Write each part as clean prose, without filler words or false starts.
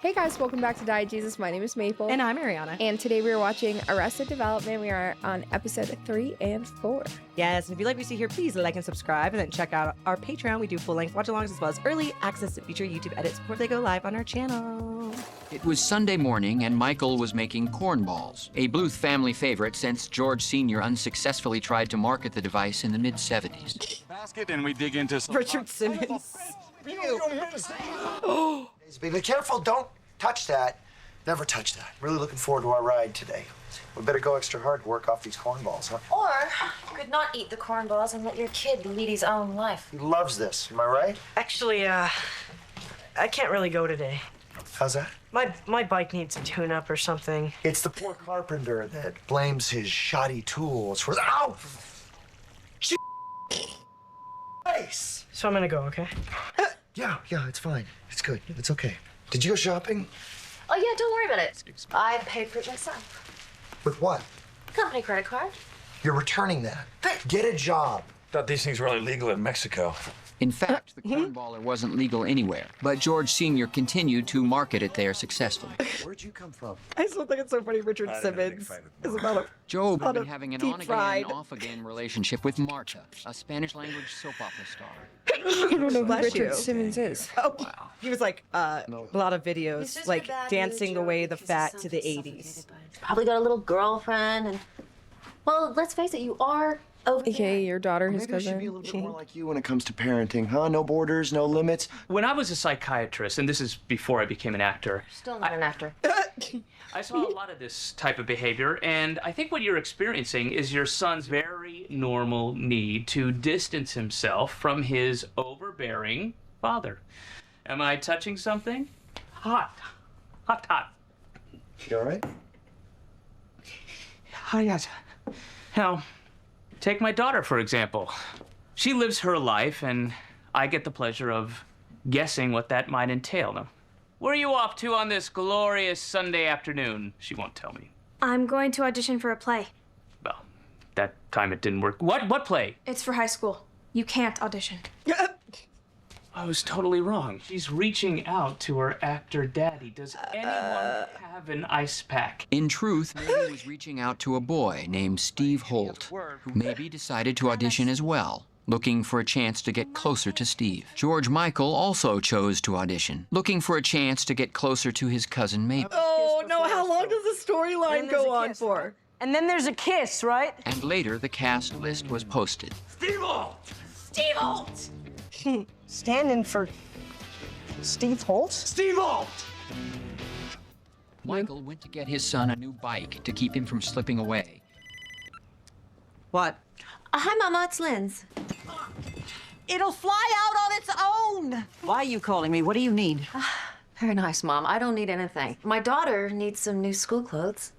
Hey guys, welcome back to Die Jesus. My name is Maple. And I'm Arianna. And today we are watching Arrested Development. We are on episode 3 and 4. Yes, and if you like what you see here, please like and subscribe, and then check out our Patreon. We do full-length watch-alongs as well as early access to future YouTube edits before they go live on our channel. It was Sunday morning, and Michael was making cornballs, a Bluth family favorite since George Sr. unsuccessfully tried to market the device in the mid-'70s. Basket, and we dig into some Richard Simmons. Be careful, don't touch that. Never touch that. Really looking forward to our ride today. We better go extra hard to work off these cornballs, huh? Or you could not eat the cornballs and let your kid lead his own life. He loves this, am I right? Actually, I can't really go today. How's that? My bike needs a tune-up or something. It's the poor carpenter that blames his shoddy tools for... Ow! Nice! So I'm gonna go, okay? Yeah, it's fine. It's good. It's okay. Did you go shopping? Oh yeah, don't worry about it. I paid for it myself. With what? Company credit card. You're returning that. Get a job. Thought these things were only legal in Mexico. In fact, the cornballer wasn't legal anywhere, but George Sr. continued to market it there successfully. Where'd you come from? I still think it's so funny Richard Simmons is about a Job had lot been of having an deep on-again, fried. off-again relationship with Marta, a Spanish-language soap opera star. I don't know who Bless Richard you. Simmons is. Oh, he was like a lot of It's videos, just like for bad dancing mood, away Joey, the because fat he's to the something 80s. suffocated by it. Probably got a little girlfriend and... Well, let's face it, you are over AKA your daughter, his Maybe I should be a cousin. little bit more like you when it comes to parenting, huh? No borders, no limits. When I was a psychiatrist, and this is before I became an actor, Still not an actor. I saw a lot of this type of behavior, and I think what you're experiencing is your son's very normal need to distance himself from his overbearing father. Am I touching something? Hot. Hot. You all right? Oh, yes. Now, take my daughter, for example. She lives her life, and I get the pleasure of guessing what that might entail. Now, where are you off to on this glorious Sunday afternoon? She won't tell me. I'm going to audition for a play. Well, that time it didn't work. What play? It's for high school. You can't audition. I was totally wrong. She's reaching out to her actor daddy. Does anyone have an ice pack? In truth, Maybe was reaching out to a boy named Steve Holt, who maybe decided to audition as well, looking for a chance to get closer to Steve. George Michael also chose to audition, looking for a chance to get closer to his cousin Maple. Oh no, how long does the storyline go on for? And then there's a kiss, right? And later, the cast list was posted. Steve Holt! Standing for Steve Holt? Steve Alt! Michael went to get his son a new bike to keep him from slipping away. What? Hi, Mama, it's Linz. It'll fly out on its own. Why are you calling me? What do you need? Very nice, Mom. I don't need anything. My daughter needs some new school clothes.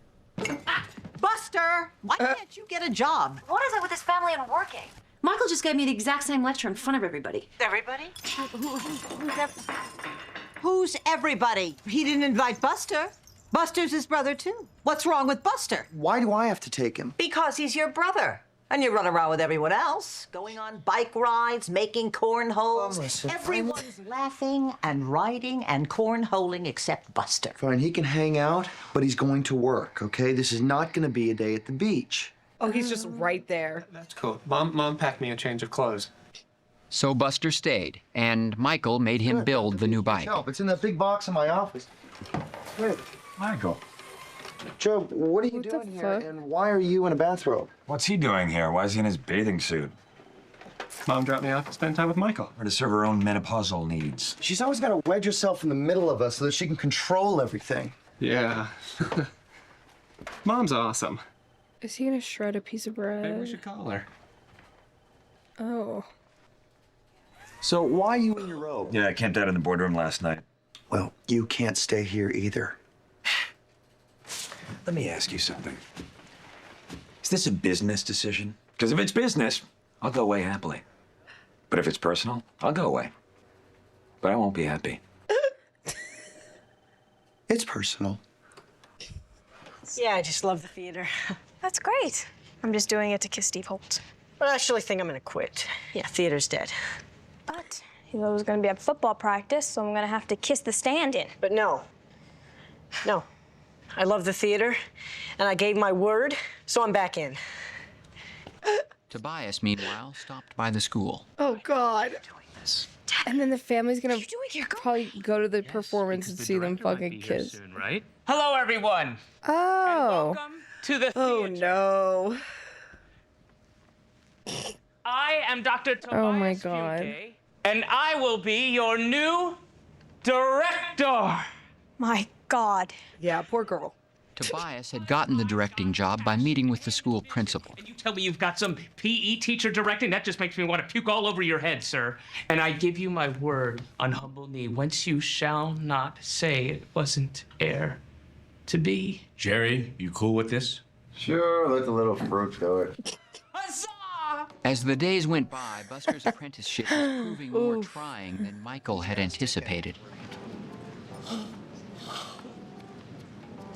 Buster, why can't you get a job? What is it with this family and working? Michael just gave me the exact same lecture in front of everybody. Everybody? Who's everybody? He didn't invite Buster. Buster's his brother, too. What's wrong with Buster? Why do I have to take him? Because he's your brother. And you run around with everyone else, going on bike rides, making cornholes. Listen, Everyone's laughing and riding and cornholing except Buster. Fine, he can hang out, but he's going to work, okay? This is not going to be a day at the beach. Oh, he's just right there. That's cool. Mom packed me a change of clothes. So Buster stayed, and Michael made him build the new bike. Help, it's in that big box in my office. Wait, Michael. Joe, what are you What the doing here, fuck? and why are you in a bathrobe? What's he doing here? Why is he in his bathing suit? Mom dropped me off to spend time with Michael. Or to serve her own menopausal needs? She's always got to wedge herself in the middle of us so that she can control everything. Yeah. Mom's awesome. Is he gonna shred a piece of bread? Maybe we should call her. Oh. So why are you in your robe? Yeah, I camped out in the boardroom last night. Well, you can't stay here either. Let me ask you something. Is this a business decision? Because if it's business, I'll go away happily. But if it's personal, I'll go away. But I won't be happy. It's personal. Yeah, I just love the theater. That's great. I'm just doing it to kiss Steve Holt. But I actually think I'm gonna quit. Yeah, theater's dead. But he was going to be at football practice, so I'm going to have to kiss the stand-in. But no, No. I love the theater, and I gave my word, so I'm back in. Tobias, meanwhile, stopped by the school. Oh, God. Doing this. And then the family's gonna probably go to the performance and see them fucking kiss. Soon, right? Hello, everyone. Oh. Welcome to the theater. Oh, no. I am Dr. Tobias Oh, my God. Fuke, and I will be your new director. My God. Yeah, poor girl. Tobias had gotten the directing job by meeting with the school principal. And you tell me you've got some PE teacher directing? That just makes me want to puke all over your head, sir. And I give you my word on humble knee, whence you shall not say it wasn't air to be. Jerry, you cool with this? Sure, let the little fruit do it. Huzzah! As the days went by, Buster's apprenticeship was proving more trying than Michael had anticipated.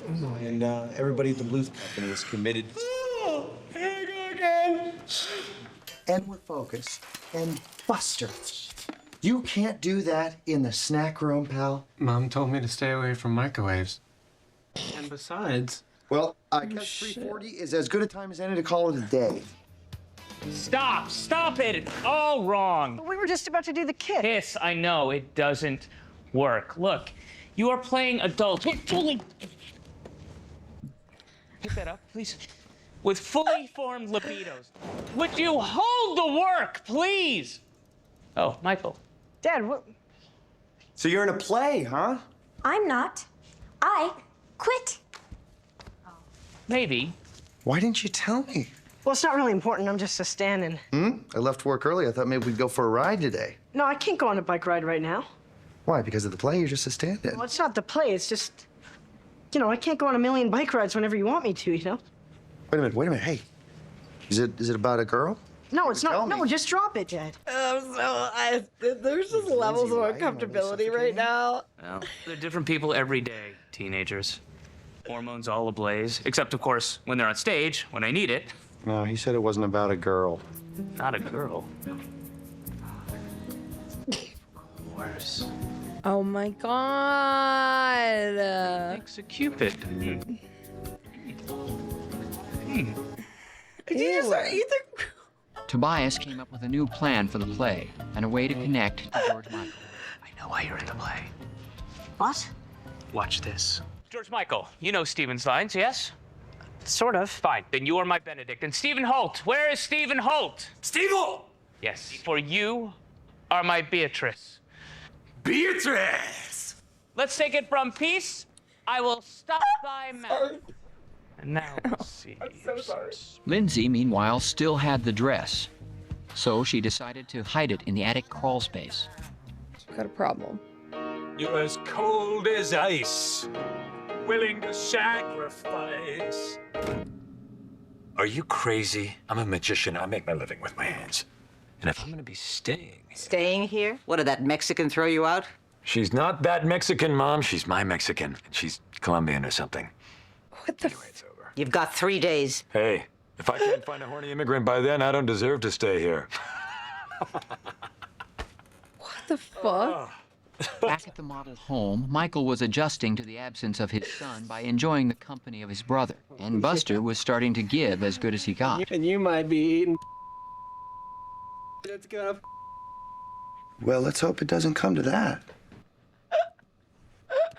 And everybody at the Blues Company is committed. Here you go again. And we're focused. And Buster, you can't do that in the snack room, pal. Mom told me to stay away from microwaves. And besides... Well, I guess 3:40 is as good a time as any to call it a day. Stop it. It's all wrong. We were just about to do the kiss. Kiss, I know, it doesn't work. Look, you are playing adults. Pick that up, please. With fully formed libidos. Would you hold the work, please? Oh, Michael. Dad, what? So you're in a play, huh? I'm not. I quit. Maybe. Why didn't you tell me? Well, it's not really important. I'm just a stand-in. I left work early. I thought maybe we'd go for a ride today. No, I can't go on a bike ride right now. Why? Because of the play? You're just a stand-in. Well, it's not the play. It's just, I can't go on a million bike rides whenever you want me to, Wait a minute. Hey. Is it about a girl? No, it's not. Tell me. No, just drop it, Dad. There's just levels of uncomfortability right now. Well, they're different people every day, teenagers. Hormones all ablaze. Except, of course, when they're on stage, when I need it. No, he said it wasn't about a girl. Not a girl. Of course. Oh my God. Thanks a Cupid. Did you just eat the... Tobias came up with a new plan for the play and a way to connect to George Michael. I know why you're in the play. What? Watch this. George Michael, you know Stephen's lines, yes? Sort of. Fine, then you are my Benedict. And Stephen Holt, where is Stephen Holt? Steve Holt! Yes, for you are my Beatrice. Beatrice! Let's take it from peace. I will stop thy mouth. And now we'll see. I'm so sorry. Lindsay, meanwhile, still had the dress. So she decided to hide it in the attic crawl space. Got a problem. You're as cold as ice, willing to sacrifice. Are you crazy? I'm a magician. I make my living with my hands. And if I'm gonna be staying... Staying here? What, did that Mexican throw you out? She's not that Mexican, Mom. She's my Mexican. She's Colombian or something. What the Anyway, it's over. You've got 3 days. Hey, if I can't find a horny immigrant by then, I don't deserve to stay here. What the fuck? Back at the model home, Michael was adjusting to the absence of his son by enjoying the company of his brother. And Buster was starting to give as good as he got. And you might be eating... That's gonna... Well, let's hope it doesn't come to that.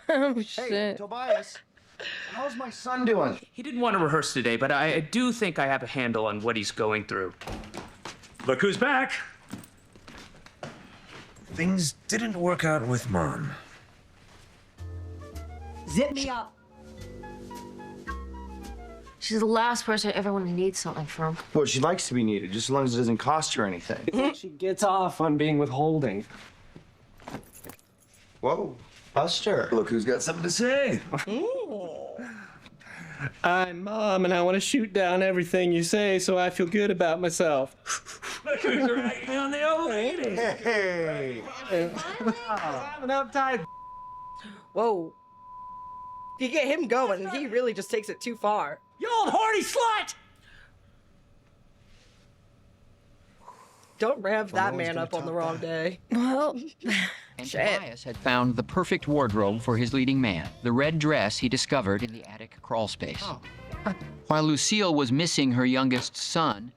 Oh, Hey, shit. Tobias, how's my son doing? He didn't want to rehearse today, but I do think I have a handle on what he's going through. Look who's back. Things didn't work out with Mom. Zip me up. She's the last person I ever want to need something from. Well, she likes to be needed, just as long as it doesn't cost her anything. She gets off on being withholding. Whoa, Buster. Look who's got something to say. I'm Mom, and I want to shoot down everything you say so I feel good about myself. Look who's right on the old lady. Hey. I'm an uptight... Whoa. If you get him going, he really just takes it too far. You old horny slut! Don't rev that man up on the wrong day. Well, And shit. Tobias had found the perfect wardrobe for his leading man, the red dress he discovered in the attic crawl space. While Lucille was missing her youngest son,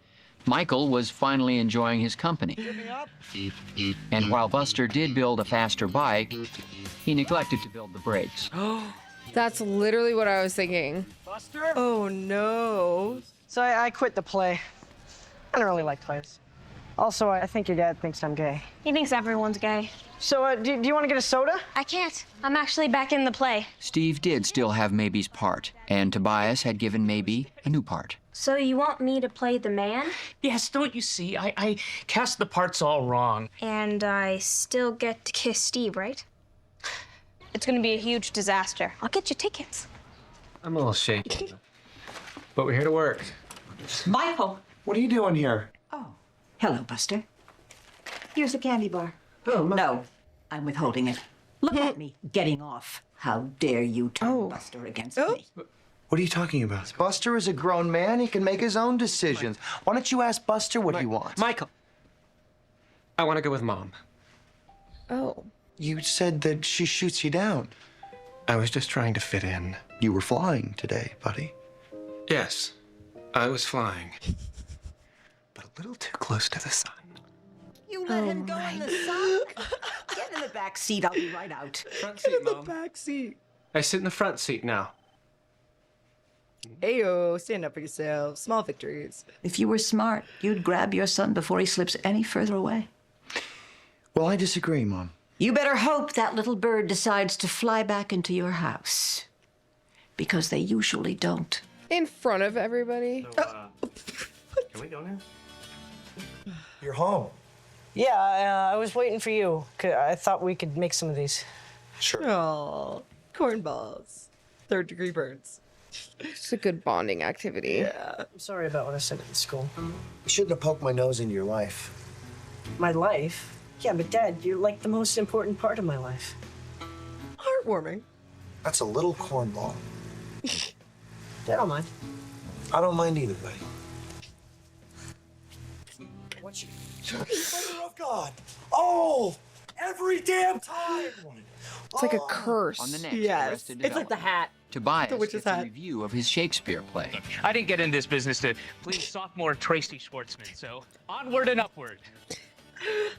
Michael was finally enjoying his company. And while Buster did build a faster bike, he neglected to build the brakes. That's literally what I was thinking. Buster? Oh no. So I quit the play. I don't really like plays. Also, I think your dad thinks I'm gay. He thinks everyone's gay. So do you want to get a soda? I can't. I'm actually back in the play. Steve did still have Maybe's part, and Tobias had given Maybe a new part. So you want me to play the man? Yes, don't you see? I cast the parts all wrong. And I still get to kiss Steve, right? It's gonna be a huge disaster. I'll get you tickets. I'm a little shaky, but we're here to work. Michael. What are you doing here? Oh, hello, Buster. Here's a candy bar. No, I'm withholding it. Look at me getting off. How dare you turn Buster against me? What are you talking about? Buster is a grown man. He can make his own decisions. Why don't you ask Buster what he wants? Michael, I want to go with Mom. Oh. You said that she shoots you down. I was just trying to fit in. You were flying today, buddy. Yes, I was flying. But a little too close to the sun. You let him go in the sun? Get in the back seat. I'll be right out. Front seat, Mom. Back seat. I sit in the front seat now. Ayo, stand up for yourself. Small victories. If you were smart, you'd grab your son before he slips any further away. Well, I disagree, Mom. You better hope that little bird decides to fly back into your house. Because they usually don't. In front of everybody. Can we go now? You're home. Yeah, I was waiting for you. I thought we could make some of these. Sure. Oh, cornballs. Third-degree burns. It's a good bonding activity. Yeah. I'm sorry about what I said at school. You shouldn't have poked my nose into your life. My life? Yeah, but Dad, you're like the most important part of my life. Heartwarming. That's a little cornball. I don't mind. I don't mind either, buddy. What you... Mother of God! Oh! Every damn time! It's like a curse. On the next Yes. Arrested It's like the hat. Tobias The witch's gets a hat. review of his Shakespeare play. I didn't get in this business to please sophomore Tracy Schwartzman, so onward and upward.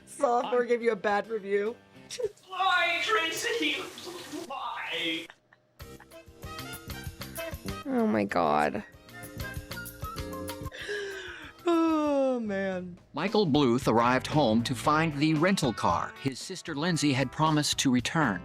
Sophomore gave you a bad review. Fly, Tracy! Fly! Oh my god. Oh, man. Michael Bluth arrived home to find the rental car his sister Lindsay had promised to return.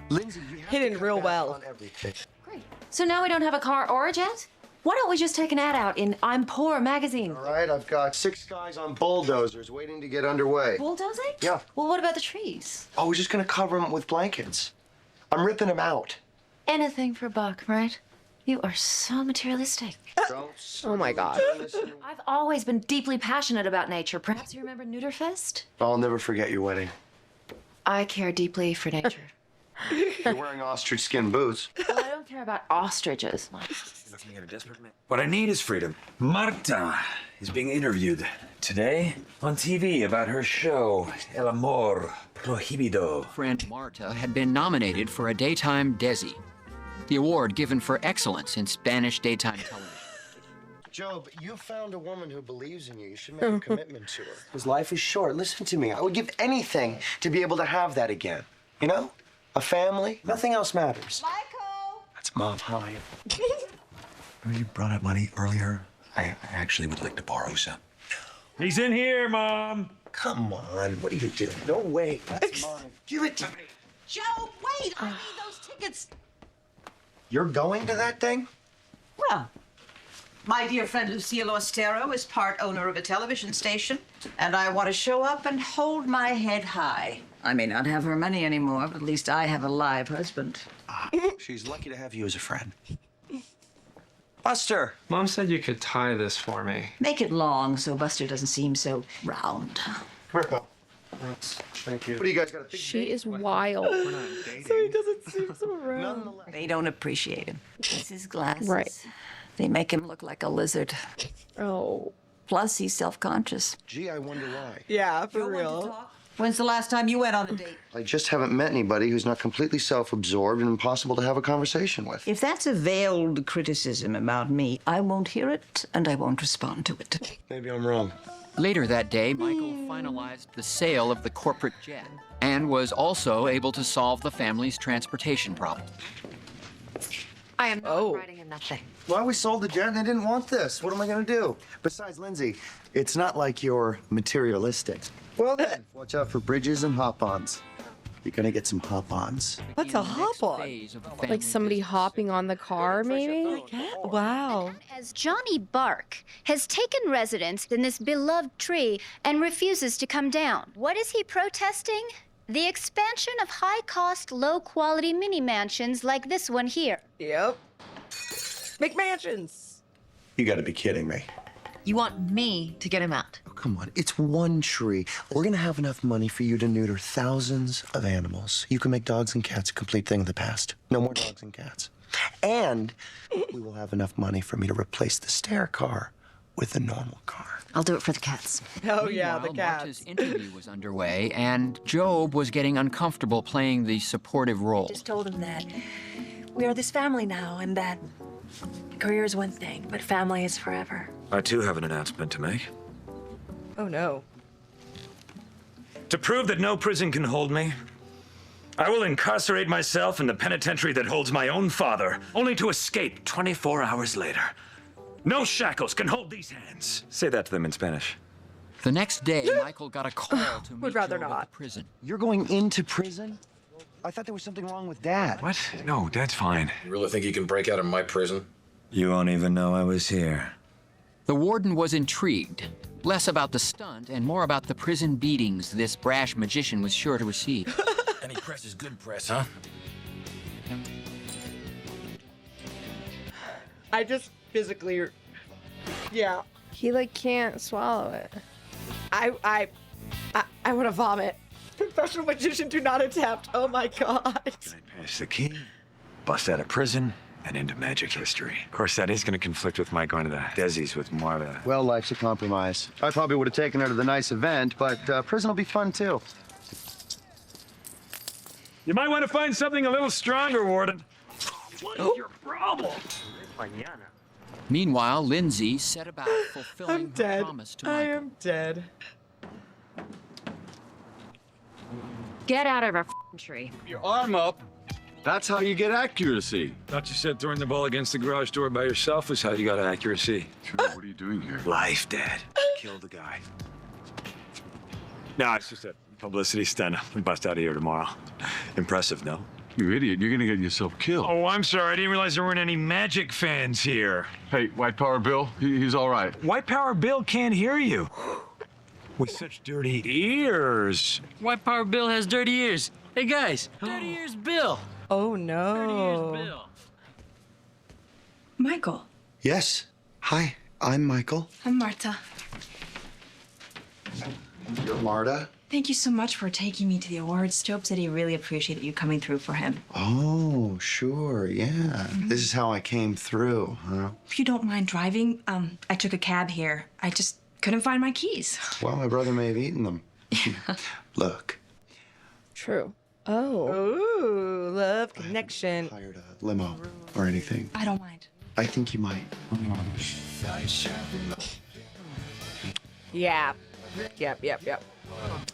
Lindsay, you have Hidden to cut real back well. on everything. Great. So now we don't have a car or a jet? Why don't we just take an ad out in I'm Poor magazine? All right, I've got 6 guys on bulldozers waiting to get underway. Bulldozing? Yeah. Well, what about the trees? Oh, we're just gonna cover them with blankets. I'm ripping them out. Anything for a buck, right? You are so materialistic. Oh my god. I've always been deeply passionate about nature. Perhaps you remember Neuterfest? I'll never forget your wedding. I care deeply for nature. You're wearing ostrich skin boots. Well, I don't care about ostriches. Looking at a desperate man. What I need is freedom. Marta is being interviewed today on TV about her show, El Amor Prohibido. Friend Marta had been nominated for a daytime Desi, the award given for excellence in Spanish daytime television. Job, you found a woman who believes in you. You should make a commitment to her. Because life is short. Listen to me. I would give anything to be able to have that again. You know? A family. Nothing else matters. Michael! That's Mom. Hi. When you brought up money earlier, I actually would like to borrow some. He's in here, Mom. Come on. What are you doing? No way. That's mine. Give it to me. Joe, wait! I need those tickets. You're going to that thing? Well, my dear friend Lucille Ostero is part owner of a television station, and I want to show up and hold my head high. I may not have her money anymore, but at least I have a live husband. She's lucky to have you as a friend. Buster! Mom said you could tie this for me. Make it long so Buster doesn't seem so round. Come here, pal. Thanks. Thank you. What do you guys got? A big She date? is wild. So he doesn't seem so round. Nonetheless. They don't appreciate him. It's his glasses. Right. They make him look like a lizard. Oh. Plus, he's self-conscious. Gee, I wonder why. Yeah, for real. When's the last time you went on a date? I just haven't met anybody who's not completely self-absorbed and impossible to have a conversation with. If that's a veiled criticism about me, I won't hear it and I won't respond to it. Maybe I'm wrong. Later that day, Michael finalized the sale of the corporate jet and was also able to solve the family's transportation problem. I am not writing him nothing. Well, we sold the jet and they didn't want this. What am I going to do? Besides, Lindsay, it's not like you're materialistic. Well then, watch out for bridges and hop-ons. You're going to get some hop-ons. What's a hop-on? Like somebody hopping on the car, maybe? Wow. As Johnny Bark has taken residence in this beloved tree and refuses to come down. What is he protesting? The expansion of high-cost, low-quality mini-mansions like this one here. Yep. McMansions. You got to be kidding me. You want me to get him out? Oh, come on, it's one tree. We're going to have enough money for you to neuter thousands of animals. You can make dogs and cats a complete thing of the past. No more dogs and cats. And we will have enough money for me to replace the stair car with a normal car. I'll do it for the cats. Oh, yeah, the Meanwhile, cats. Marta's interview was underway, and Job was getting uncomfortable playing the supportive role. Just told him that we are this family now and that career is one thing, but family is forever. I too have an announcement to make. Oh, no. To prove that no prison can hold me, I will incarcerate myself in the penitentiary that holds my own father, only to escape 24 hours later. No shackles can hold these hands. Say that to them in Spanish. The next day, Michael got a call to meet Would rather Job at not. the prison. You're going into prison? I thought there was something wrong with Dad. What? No, Dad's fine. You really think you can break out of my prison? You won't even know I was here. The warden was intrigued, less about the stunt and more about the prison beatings this brash magician was sure to receive. Any press is good press, huh? I just physically, yeah. He like can't swallow it. I want to vomit. Professional magician, do not attempt. Oh my God. Pass the key, bust out of prison, and into magic history. Of course, that is going to conflict with my going to the Desi's with Marta. Well, life's a compromise. I probably would have taken her to the nice event, but prison will be fun, too. You might want to find something a little stronger, Warden. What is your problem? Meanwhile, Lindsay set about fulfilling I'm her dead. promise to I Michael. am dead. Get out of our tree. Your arm up. That's how you get accuracy. Thought you said throwing the ball against the garage door by yourself was how you got accuracy. What are you doing here? Life, Dad. Kill the guy. No, it's just a publicity stunt. We bust out of here tomorrow. Impressive, no? You idiot, you're gonna get yourself killed. Oh, I'm sorry. I didn't realize there weren't any magic fans here. Hey, White Power Bill, he's all right. White Power Bill can't hear you. With such dirty ears. White Power Bill has dirty ears. Hey guys, dirty ears Bill. Oh no. Dirty ears Bill. Michael. Yes. Hi, I'm Michael. I'm Marta. You're Marta? Thank you so much for taking me to the awards. Job said he really appreciated you coming through for him. Oh, sure, yeah. This is how I came through, huh? If you don't mind driving, I took a cab here. I just couldn't find my keys. Well, my brother may have eaten them. Look. True. Oh. Ooh, love connection. Hired a limo or anything. I don't mind. I think you might. Yeah. Yep.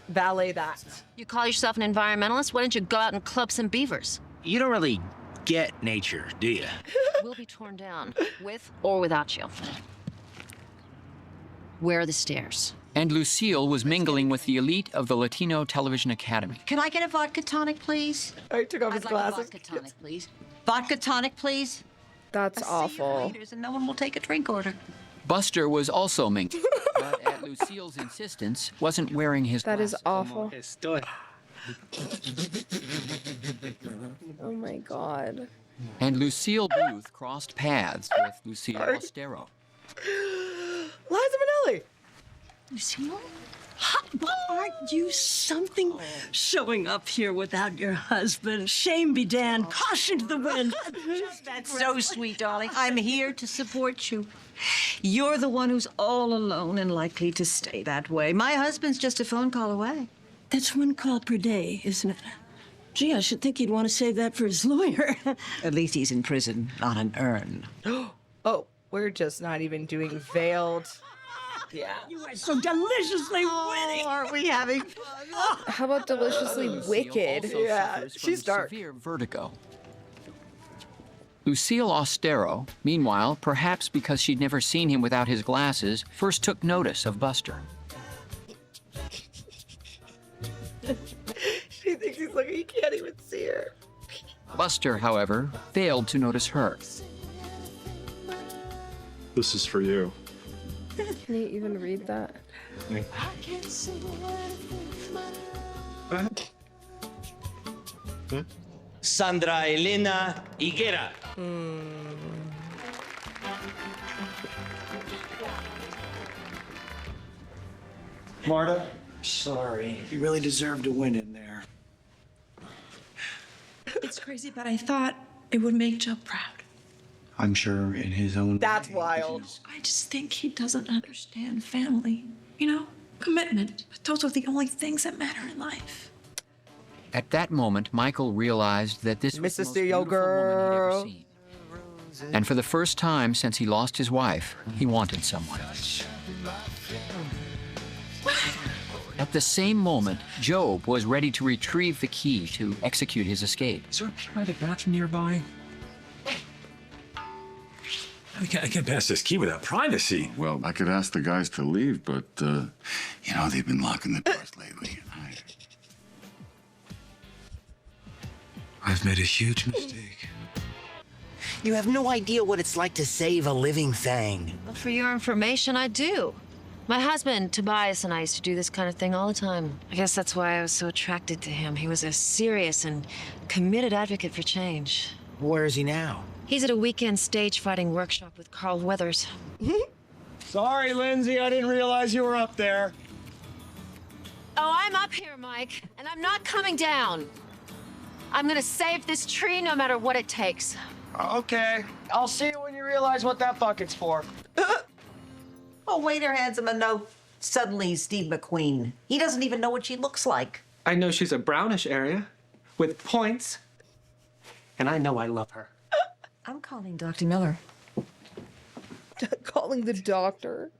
Valet that. You call yourself an environmentalist? Why don't you go out and club some beavers? You don't really get nature, do you? We'll be torn down, with or without you. Where are the stairs? And Lucille was mingling with the elite of the Latino Television Academy. Can I get a vodka tonic, please? I took off his I'd like a glasses. vodka tonic, please. Vodka tonic, please. That's awful. And no one will take a drink order. Buster was also mingling, but at Lucille's insistence, wasn't wearing his That is glasses. awful. Oh my God. And Lucille Booth crossed paths with Lucille Ostero. Liza Minnelli. Lucille? Aren't you something? Showing up here without your husband. Shame be damned. Caution to the wind. That's so sweet, darling. I'm here to support you. You're the one who's all alone and likely to stay that way. My husband's just a phone call away. That's one call per day, isn't it? Gee, I should think he'd want to save that for his lawyer. At least he's in prison, not an urn. Oh, we're just not even doing veiled. Yeah. You are so deliciously witty. Aren't we having fun? How about deliciously wicked? Yeah, she's dark. Severe vertigo. Lucille Ostero, meanwhile, perhaps because she'd never seen him without his glasses, first took notice of Buster. She thinks he's like, he can't even see her. Buster, however, failed to notice her. This is for you. Can you even read that? Sandra Elena Higuera. Marta, sorry. You really deserve to win in there. It's crazy, but I thought it would make Joe proud. I'm sure in his own That's way, wild. I just think he doesn't understand family. You know, commitment. But those are the only things that matter in life. At that moment, Michael realized that this was the most Mr. Yo beautiful woman he'd ever girl. seen. And for the first time since he lost his wife, he wanted someone. At the same moment, Job was ready to retrieve the key to execute his escape. Is there a private bathroom nearby? I can't pass this key without privacy. Well, I could ask the guys to leave, but, you know, they've been locking the doors lately. I've made a huge mistake. You have no idea what it's like to save a living thing. Well, for your information, I do. My husband, Tobias, and I used to do this kind of thing all the time. I guess that's why I was so attracted to him. He was a serious and committed advocate for change. Where is he now? He's at a weekend stage fighting workshop with Carl Weathers. Sorry, Lindsay, I didn't realize you were up there. Oh, I'm up here, Mike, and I'm not coming down. I'm gonna save this tree no matter what it takes. Okay. I'll see you when you realize what that bucket's for. Oh, waiter hands him a note. Suddenly, he's Steve McQueen. He doesn't even know what she looks like. I know she's a brownish area with points, and I know I love her. I'm calling Dr. Miller. Calling the doctor.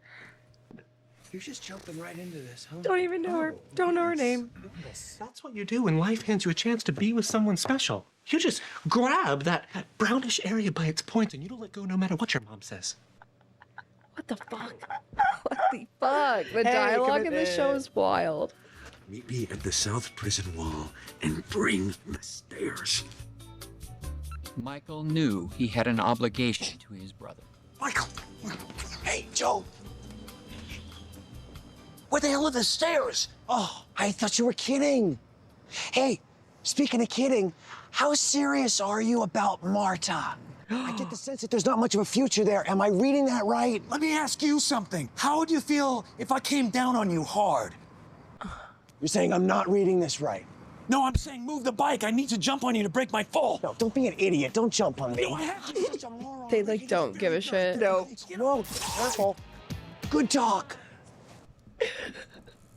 You're just jumping right into this, huh? Don't even know her. Don't know her name. That's what you do when life hands you a chance to be with someone special. You just grab that brownish area by its points, and you don't let go no matter what your mom says. What the fuck? What the fuck? The dialogue in this show is wild. Meet me at the south prison wall and bring the stairs. Michael knew he had an obligation to his brother. Michael! Hey, Joe! Where the hell are the stairs? Oh, I thought you were kidding. Hey, speaking of kidding, how serious are you about Marta? I get the sense that there's not much of a future there. Am I reading that right? Let me ask you something. How would you feel if I came down on you hard? You're saying I'm not reading this right. No, I'm saying move the bike. I need to jump on you to break my fall. No, don't be an idiot. Don't jump on me. No, I have to. They like don't give a shit. No. No, careful. Good talk.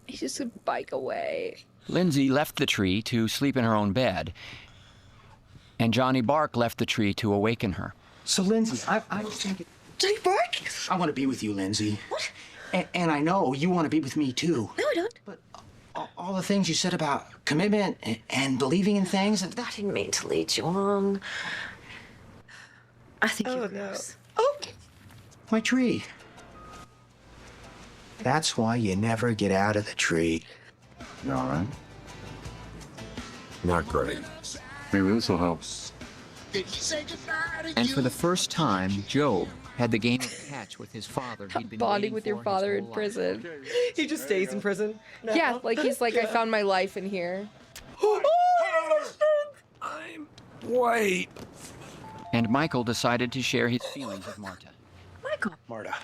He just would bike away. Lindsay left the tree to sleep in her own bed, and Johnny Bark left the tree to awaken her. So, Lindsay, I was thinking... Johnny Bark? I want to be with you, Lindsay. What? And I know you want to be with me, too. No, I don't. But all the things you said about commitment and believing in things... I didn't mean to lead you on. I think you're gross. Oh! My tree. That's why you never get out of the tree. You all right? Not great. Maybe this will help. And for the first time, Job had the game of catch with his father he'd been Bonding waiting with your for father his in whole prison. He just stays in prison. No. Yeah, like he's like, I found my life in here. Wait. And Michael decided to share his feelings with Marta. Michael. Marta,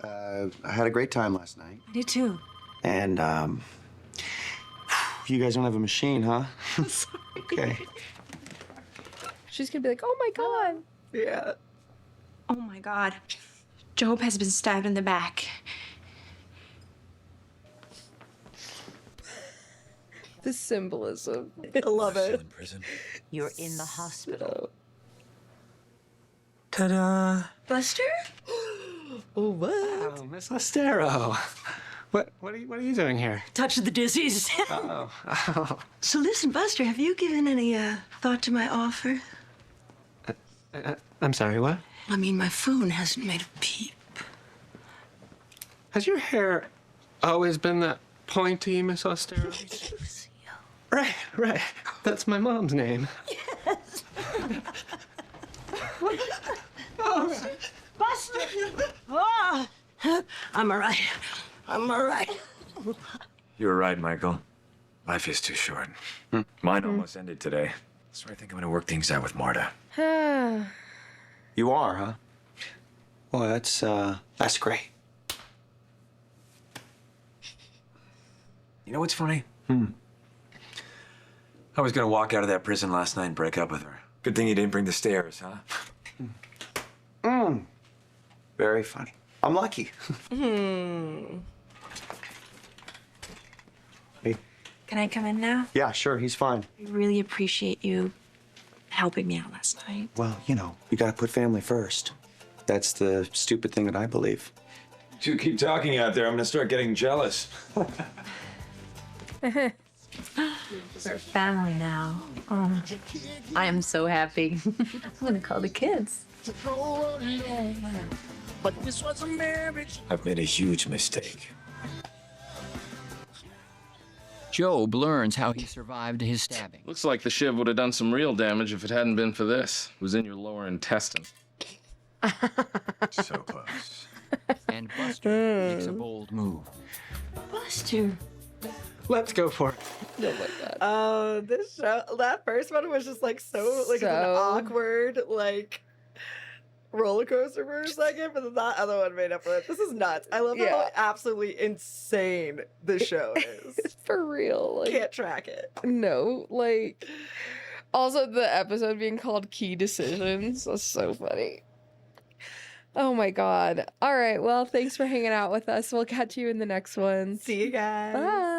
I had a great time last night. I did too. And, you guys don't have a machine, huh? Okay. She's gonna be like, oh my God. Yeah. Oh my God. Job has been stabbed in the back. The symbolism. I love it. In prison. You're in the hospital. Ta-da! Buster? Oh, what? Oh, Miss Ostero. What are you doing here? Touch the disease. Oh. So listen, Buster, have you given any thought to my offer? I'm sorry, what? I mean, my phone hasn't made a peep. Has your hair always been that pointy, Miss Ostero? Right. That's my mom's name. Yes. Buster! Oh, I'm all right. I'm all right. You were right, Michael. Life is too short. Mine almost ended today. So I think I'm gonna work things out with Marta. You are, huh? Well, that's great. You know what's funny? I was gonna walk out of that prison last night and break up with her. Good thing you didn't bring the stairs, huh? Very funny. I'm lucky. Hey. Can I come in now? Yeah, sure, he's fine. I really appreciate you helping me out last night. Well, you gotta put family first. That's the stupid thing that I believe. You keep talking out there, I'm gonna start getting jealous. We're family now. Oh, I am so happy. I'm gonna call the kids. But this was a marriage. I've made a huge mistake. Job learns how he survived his stabbing. Looks like the shiv would have done some real damage if it hadn't been for this. It was in your lower intestine. So close. And Buster makes a bold move. Buster. Let's go for it. Oh my God. Oh, this show, that first one was just like so an awkward, like roller coaster for a second, but then that other one made up for it. This is nuts. I love how absolutely insane this show is. It's for real. Like, Can't track it. No, like, also the episode being called Key Decisions was so funny. Oh my God. All right. Well, thanks for hanging out with us. We'll catch you in the next one. See you guys. Bye.